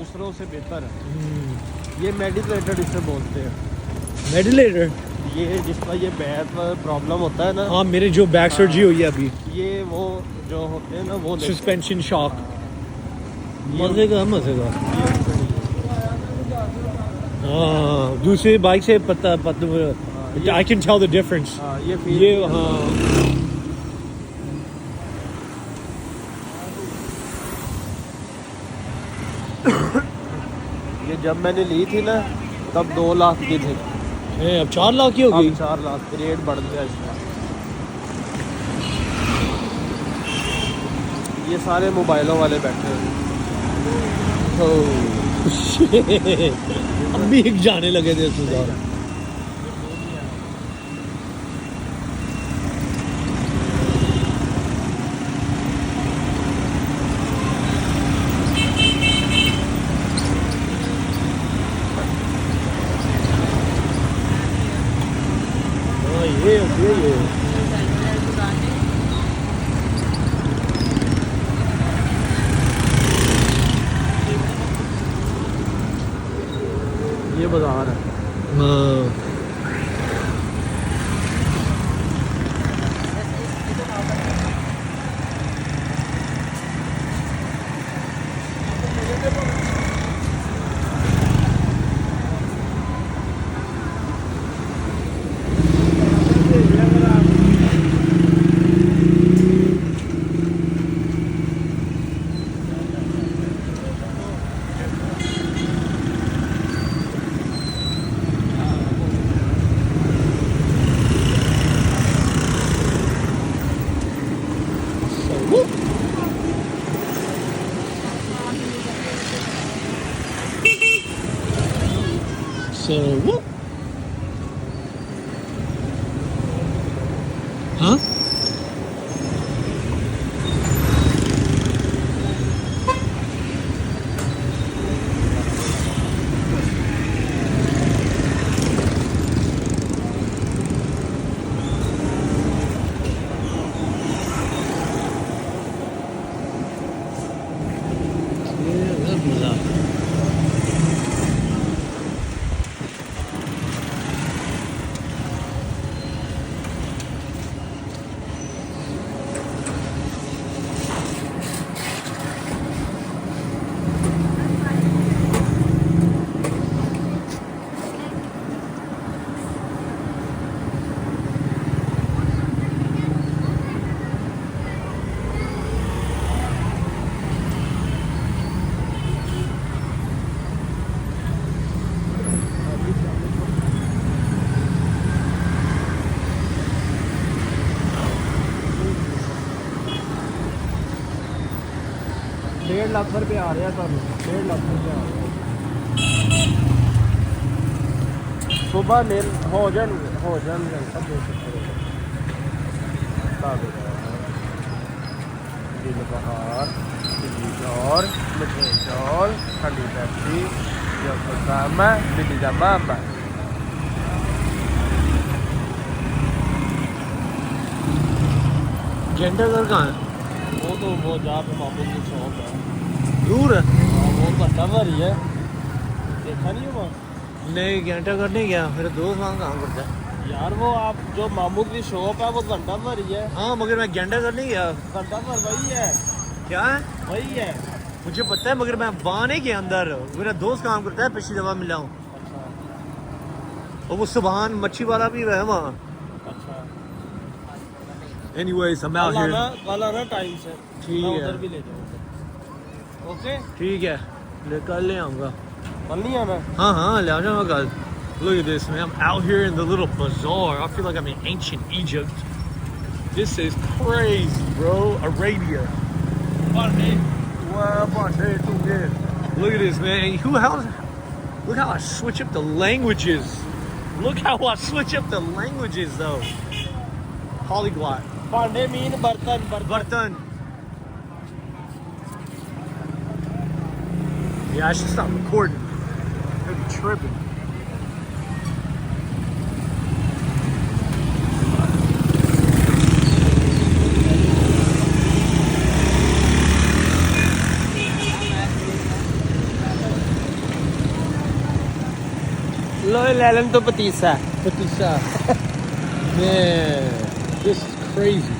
दूसरों से बेहतर है। ये मेडिटेटर इसे बोलते हैं। मेडिटेटर? ये जिसका ये बैक प्रॉब्लम होता है ना। हाँ, मेरे जो बैक सर्जरी हुई है अभी, ये वो जो होते हैं ना वो सस्पेंशन शॉक। मजे का। हाँ, दूसरी बाइक से पता I can tell the difference. ये हाँ, ये जब मैंने ली थी ना तब 2 लाख की थी। अब 4 लाख की होगी। 4 लाख रेट बढ़ गया इसका। ये सारे मोबाइलों वाले बैठे हैं। अब भी एक जाने लगे थे सुधार। ये बाजार है। हाँ, so what? Huh? डेढ़ लाख रुपये आ रहा था। 1.5 लाख रुपये आ रहा। सुबह नील भोजन सब दे सकते दिल बहार, दिल्ली चौर, मिठे चौल, ठंडी पेप्सी, दिल्ली का मामा। घंटा घर कहाँ है? वो जहाँ पे मामूल की शॉप है। दूर है। वो घंटा भर ही है। देखा नहीं हुआ? नहीं, घंटा घर नहीं गया। मेरा दोस्त वहाँ काम करता है। यार वो आप जो मामूल की शॉप है वो घंटा भर ही है। हाँ, मगर मैं घंटा घर नहीं गया। घंटा भर वही है। क्या है? वही है। मुझे पता है, मगर मैं वहाँ नहीं गया अंदर। मेरा दोस्त काम करता है, पिछली दफा मिला हूँ। अच्छा और वो सुबहान मच्छी वाला भी है वहाँ। अच्छा। Anyways, I'm out here. कल आना टाइम से। ठीक मैं है। उधर भी ले जाऊँगा। ओके। ठीक है, कल ले आऊँगा। कल नहीं आना? हाँ, ले आ जाऊँगा कल। Look at this, man. I'm out here in the little bazaar. I feel like I'm in ancient Egypt. This is crazy, bro. Arabia. Look at this, man. Look how I switch up the languages. Look how I switch up the languages, though. Polyglot. भांडे mean बर्तन Bartan. Yeah, I should stop recording. I'd be tripping. Lo ਲੈ ਲੈਣ ਤੋਂ ਪਤੀਸਾ Patisa. Man, this is crazy.